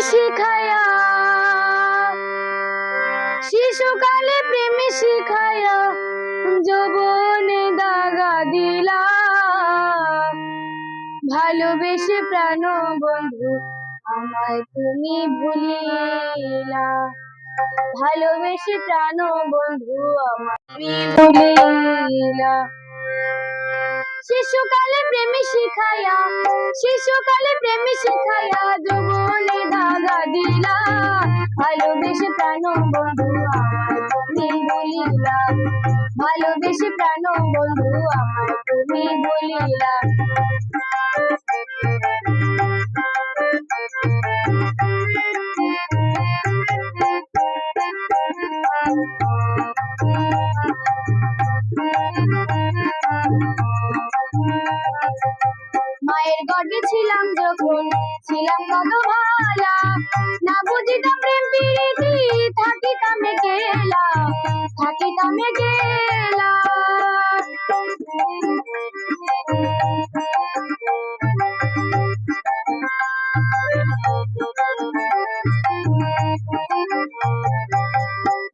শিখায়া, শিশুকালে প্রেম শিখায়া যৌবনে দাগা দিলা। ভালোবেসে প্রাণ বন্ধু আমায় তুমি ভুলিলা। ভালোবেসে প্রাণ বন্ধু আমায় তুমি ভুলিলা। শিশুকালে প্রেম শিখায়া, শিশুকালে প্রেম শিখায়া যৌবনে দাগা দিলা। ভালোবেসে প্রাণ বন্ধু আমায় তুমি ভুলিলা। ভালোবেসে প্রাণ বন্ধু আমায় তুমি ভুলিলা। মায়ের গর্ভে ছিলাম যখন, ছিলাম কত ভালা। না বুঝিতাম প্রেম প্রীতি, থাকিতাম একলা, থাকিতাম একলা।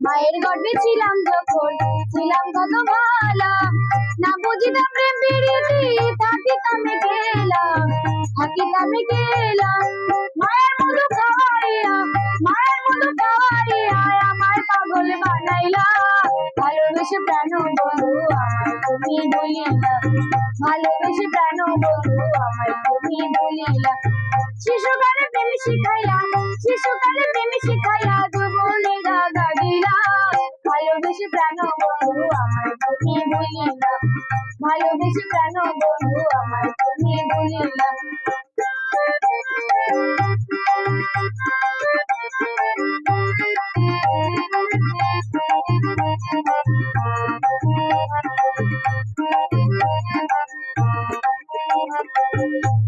মায়ের গর্ভে ছিলাম যখন, ছিলাম কত ভালা। না বুঝিতাম প্রেম প্রীতি, থাকিতাম একলা, থাকিতাম একলা। মায়ের মধু খাওয়াইয়া, মায়ের মধু খাওয়াইয়া আমায় পাগল বানাইলা। ভালোবেসে প্রাণ বন্ধু আমায় তুমি ভুলিলা। ভালোবেসে প্রাণ বন্ধু আমায় তুমি ভুলিলা। শিশুকালে প্রেম শিখাইয়া, শিশুকালে প্রেম শিখাইয়া যৌবনে দাগা দিলা। ভালোবেসে প্রাণ বন্ধু আমায় তুমি ভুলিলা। ভালোবেসে প্রাণ বন্ধু আমায় তুমি ভুলিলা।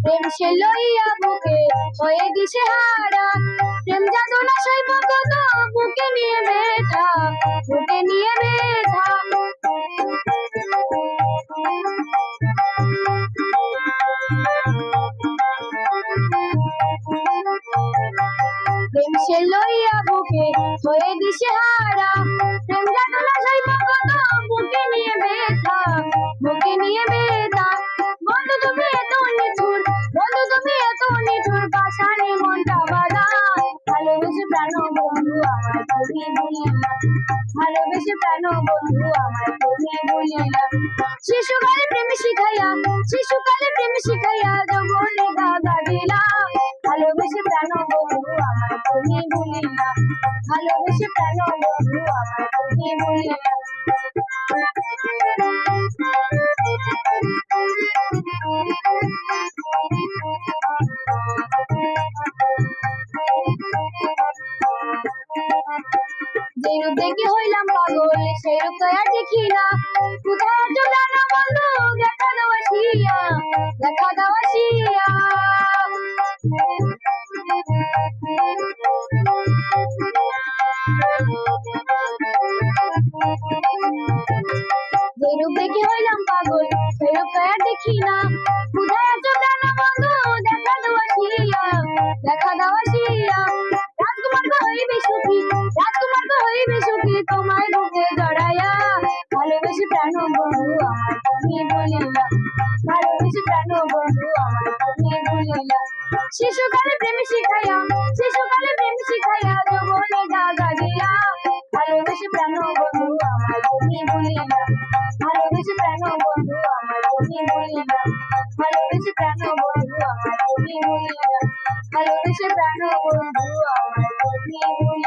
প্রেম সে লইয়া বুকে হয়ে দিশে হারা। প্রেম যাতনা সইব কত, বুকে নিয়ে ব্যথা, বুকে নিয়ে ব্যথা। প্রেম সে লইয়া বুকে হয়ে দিশে হারা। প্রেম যাতনা সইব কত, বুকে নিয়ে ব্যথা, বুকে নিয়ে ব্যথা। বন্ধু তুমি এত নিঠুর, বন্ধু তুমি এত নিঠুর, পাষাণে মনটা বাঁধা। ভালোবেসে প্রাণ বন্ধু আমায় তুমি ভুলিলা। ভালোবেসে প্রাণ বন্ধু আমায় তুমি ভুলিলা। শিশুকালে প্রেম শিখাইয়া, শিশুকালে প্রেম শিখাইয়া যৌবনে দাগা দিলা। ভালোবেসে প্রাণ বন্ধু আমায় তুমি ভুলিলা। ভালোবেসে প্রাণ বন্ধু আমায় তুমি ভুলিলা। যেরূপ দেখে হইলাম পাগল, সেরূপ তো আর দেখি না। কোথায় আছো জানো বন্ধু, দেখা দাও আসিয়া, দেখা দাও আসিয়া। যেরূপ দেখে হইলাম পাগল, সেরূপ তো আর দেখি না। কোথায় আছো জানো বন্ধু, দেখা দাও আসিয়া, দেখা দাও আসিয়া। রাজকুমার গো হইবে সুখী, রাজকুমার গো হইবে সুখী তোমায় বুকে জড়াইয়া। ভালোবেসে প্রাণ বন্ধু আমায় তুমি ভুলিলা। ভালোবেসে প্রাণ বন্ধু আমায় তুমি ভুলিলা। শিশুকালে প্রেম শিখাইয়া, শিশুকালে প্রেম শিখাইয়া যৌবনে দাগা দিলা। ভালোবেসে প্রাণ বন্ধু আমায় তুমি ভুলিলা। ভালোবেসে প্রাণ বন্ধু আমায় তুমি ভুলিলা। ভালোবেসে প্রাণ বন্ধু আমায় তুমি ভুলিলা। ভালোবেসে প্রাণ বন্ধু আমায় তুমি ভুলিলা।